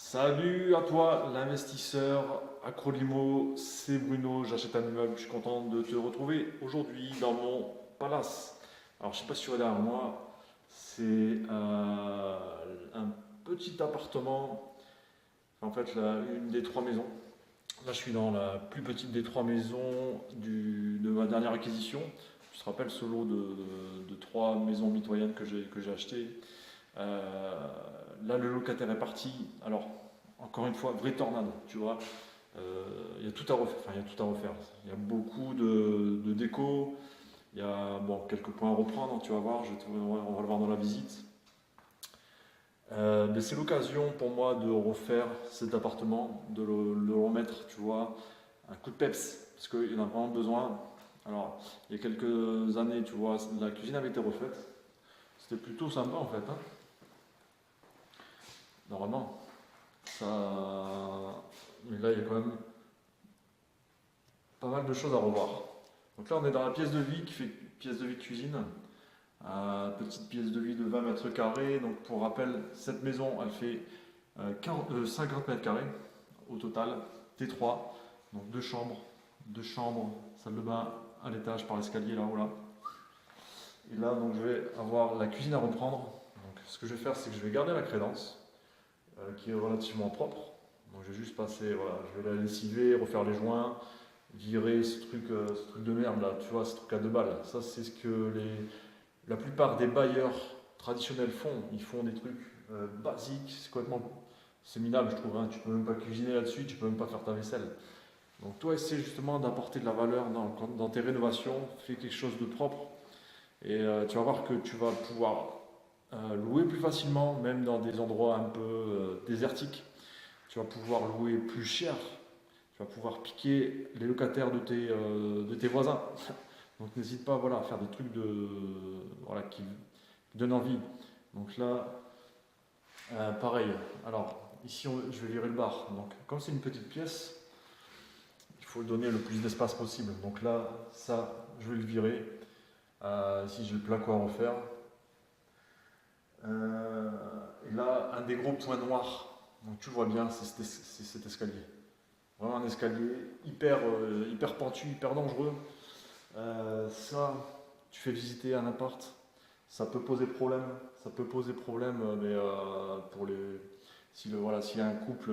Salut à toi, l'investisseur Acrolimo, c'est Bruno, j'achète un immeuble, je suis content de te retrouver aujourd'hui dans mon palace. Alors je sais pas si tu vois derrière moi, c'est un petit appartement, en fait une des trois maisons. Là je suis dans la plus petite des trois maisons de ma dernière acquisition. Tu te rappelles ce lot de trois maisons mitoyennes que j'ai achetées. Euh, Là, le locataire est parti. Alors, encore une fois, vraie tornade, tu vois. Il y a tout à refaire. Enfin, il y a tout à refaire. Il y a beaucoup de déco. Il y a bon, quelques points à reprendre, tu vas voir. On va le voir dans la visite. Mais c'est l'occasion pour moi de refaire cet appartement, de le remettre, tu vois, un coup de peps, parce qu'il en a vraiment besoin. Alors, il y a quelques années, tu vois, la cuisine avait été refaite. C'était plutôt sympa en fait, hein. Normalement. Ça... Mais là, il y a quand même pas mal de choses à revoir. Donc là, on est dans la pièce de vie qui fait pièce de vie de cuisine. Petite pièce de vie de 20 mètres carrés. Donc pour rappel, cette maison, elle fait 50 mètres carrés au total. T3, donc deux chambres, salle de bain à l'étage par l'escalier là-haut là. Et là, donc je vais avoir la cuisine à reprendre. Donc ce que je vais faire, c'est que je vais garder la crédence, qui est relativement propre. Donc je vais juste passer, voilà, je vais la lessiver, refaire les joints, virer ce truc de merde là, tu vois, ce truc à deux balles. Ça, c'est ce que la plupart des bailleurs traditionnels font. Ils font des trucs basiques, c'est complètement. C'est minable, je trouve, hein. Tu peux même pas cuisiner là-dessus, tu peux même pas faire ta vaisselle. Donc toi, essaie justement d'apporter de la valeur dans tes rénovations, fais quelque chose de propre et tu vas voir que tu vas pouvoir louer plus facilement, même dans des endroits un peu désertiques. Tu vas pouvoir louer plus cher, tu vas pouvoir piquer les locataires de tes voisins. Donc n'hésite pas, voilà, à faire des trucs voilà, qui donnent envie. Donc là, pareil. Alors ici, je vais virer le bar. Donc comme c'est une petite pièce, il faut donner le plus d'espace possible. Donc là, ça, je vais le virer. Ici, j'ai le placo à refaire. Et là, un des gros points noirs, donc tu vois bien, c'est cet escalier. Vraiment un escalier hyper pentu, hyper dangereux. Ça, tu fais visiter un appart, ça peut poser problème. Ça peut poser problème, mais pour les, si le, voilà, s'il y a un couple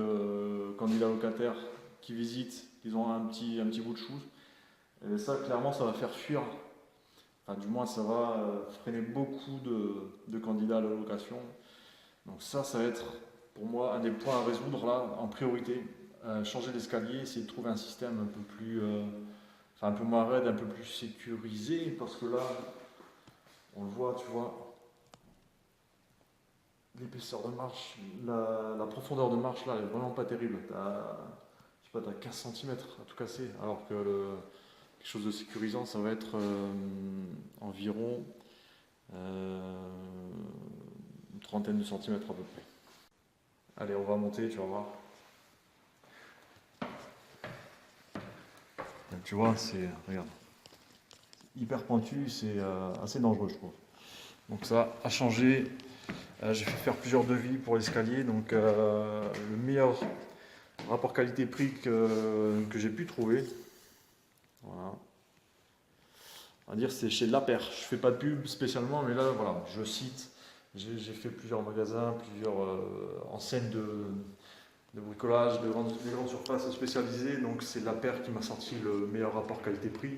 candidat locataire qui visite, ils ont un petit bout de chou, et ça, clairement, ça va faire fuir. Enfin, du moins, ça va freiner beaucoup de candidats à la location. Donc ça va être pour moi un des points à résoudre là en priorité. Changer d'escalier, essayer de trouver un système un peu plus, enfin un peu moins raide, un peu plus sécurisé, parce que là, on le voit, tu vois, l'épaisseur de marche, la profondeur de marche là, elle est vraiment pas terrible. Je sais pas, t'as 15 cm à tout casser, alors que quelque chose de sécurisant, ça va être environ une trentaine de centimètres à peu près. Allez, on va monter, tu vas voir. Donc, tu vois, regarde, hyper pointu, c'est assez dangereux, je trouve. Donc ça a changé. J'ai fait faire plusieurs devis pour l'escalier. Donc le meilleur rapport qualité-prix que j'ai pu trouver, voilà. On va dire c'est chez La Paire. Je fais pas de pub spécialement, mais là voilà, je cite. J'ai fait plusieurs magasins, plusieurs enseignes de bricolage, des grandes surfaces spécialisées. Donc c'est La Paire qui m'a sorti le meilleur rapport qualité-prix.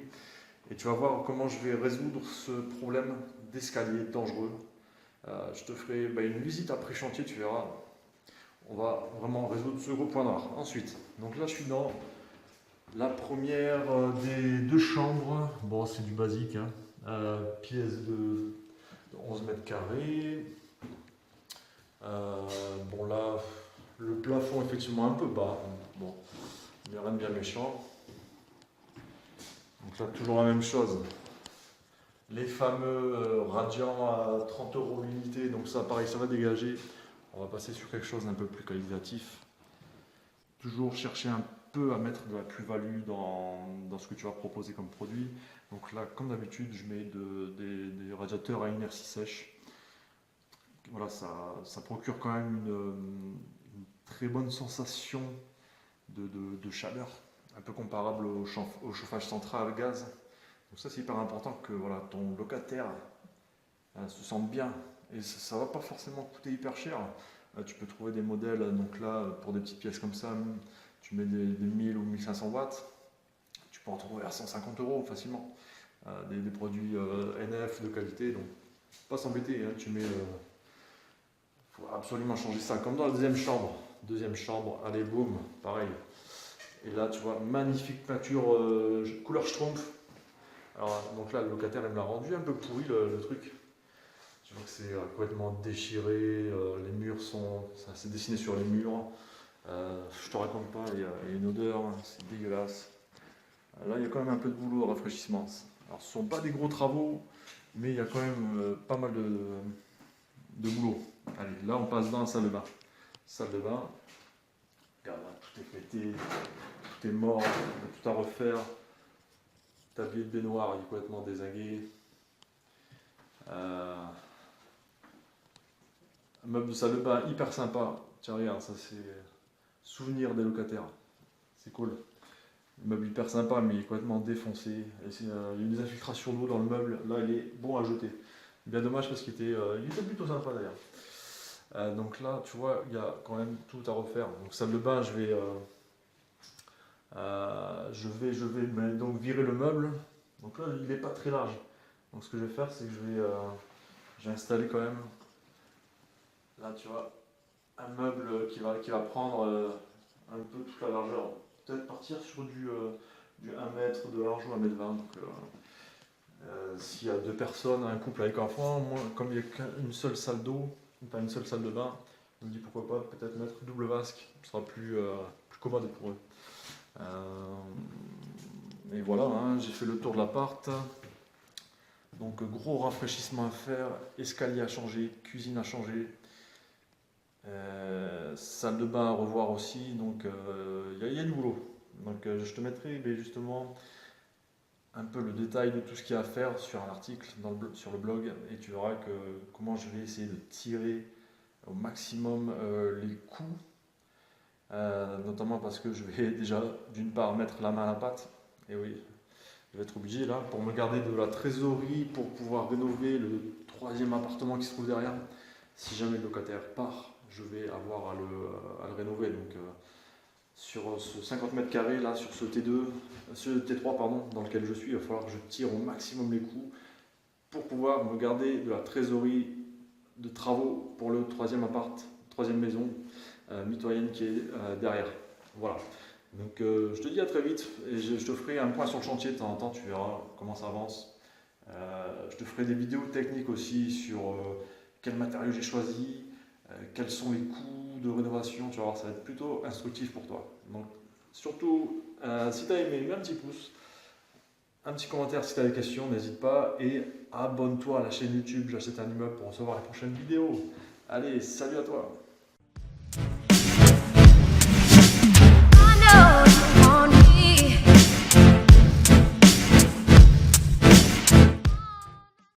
Et tu vas voir comment je vais résoudre ce problème d'escalier dangereux. Je te ferai une visite après chantier, tu verras. On va vraiment résoudre ce gros point noir. Ensuite, donc là je suis dans la première des deux chambres. Bon, c'est du basique, hein. Pièce de 11 mètres carrés. Bon là, le plafond effectivement un peu bas. Bon, mais rien de bien méchant. Donc là, toujours la même chose. Les fameux radiants à 30 € l'unité, donc ça pareil, ça va dégager. On va passer sur quelque chose d'un peu plus qualitatif. Toujours chercher un peu à mettre de la plus-value dans ce que tu vas proposer comme produit. Donc là, comme d'habitude, je mets des radiateurs à inertie sèche. Voilà, ça procure quand même très bonne sensation de chaleur, un peu comparable au chauffage central à gaz. Donc ça c'est hyper important que voilà, ton locataire se sente bien. Et ça ne va pas forcément coûter hyper cher. Tu peux trouver des modèles, donc là pour des petites pièces comme ça, tu mets des 1000 ou 1500 watts, tu peux en trouver à 150 € facilement. Des produits NF de qualité, donc pas s'embêter, hein, tu mets... faut absolument changer ça, comme dans la deuxième chambre. Deuxième chambre, allez boum, pareil. Et là tu vois, magnifique peinture couleur Schtroumpf. Alors donc là le locataire il me l'a rendu un peu pourri le truc. Je vois que c'est complètement déchiré, les murs sont... ça s'est dessiné sur les murs. Je te raconte pas, il y a une odeur, c'est dégueulasse. Là il y a quand même un peu de boulot de rafraîchissement. Alors ce ne sont pas des gros travaux, mais il y a quand même pas mal de boulot. Allez, là on passe dans la salle de bain. Salle de bain, regarde, là, tout est pété, tout est mort, il y a tout à refaire. Tablier de baignoire, il est complètement dézingué. Un meuble de salle de bain hyper sympa. Tiens, regarde, ça c'est souvenir des locataires. C'est cool. Le meuble hyper sympa, mais il est complètement défoncé. Il y a une infiltration d'eau dans le meuble. Là, il est bon à jeter. Bien dommage parce qu'il était plutôt sympa d'ailleurs. Donc là, tu vois, il y a quand même tout à refaire. Donc salle de bain, je vais donc virer le meuble. Donc là, il n'est pas très large. Donc ce que je vais faire, c'est que je vais installer quand même, là tu vois, un meuble qui va prendre un peu toute la largeur. Peut-être partir sur du 1 mètre de large ou 1 mètre 20. Donc s'il y a 2 personnes, un couple avec enfants, moi, comme il n'y a qu'une seule salle d'eau, pas une seule salle de bain, je me dis pourquoi pas peut-être mettre double vasque, ce sera plus commode pour eux. Et voilà, hein, j'ai fait le tour de l'appart. Donc gros rafraîchissement à faire, escalier à changer, cuisine à changer, salle de bain à revoir aussi, donc il y a du boulot. Donc je te mettrai justement un peu le détail de tout ce qu'il y a à faire sur un article sur le blog, et tu verras comment je vais essayer de tirer au maximum les coûts, notamment parce que je vais déjà d'une part mettre la main à la pâte, et oui, je vais être obligé là pour me garder de la trésorerie pour pouvoir rénover le 3e appartement qui se trouve derrière. Si jamais le locataire part, je vais avoir à le rénover. Donc sur ce 50 mètres carrés là, sur ce T3 pardon, dans lequel je suis, il va falloir que je tire au maximum les coûts pour pouvoir me garder de la trésorerie de travaux pour le 3e appart, 3e maison mitoyenne qui est derrière. Voilà. Donc je te dis à très vite, et je te ferai un point sur le chantier de temps en temps, tu verras comment ça avance. Je te ferai des vidéos techniques aussi sur quel matériau j'ai choisi, quels sont les coûts de rénovation, tu vas voir, ça va être plutôt instructif pour toi. Donc surtout, si tu as aimé, mets un petit pouce, un petit commentaire si tu as des questions, n'hésite pas, et abonne-toi à la chaîne YouTube J'achète un immeuble pour recevoir les prochaines vidéos. Allez, salut à toi!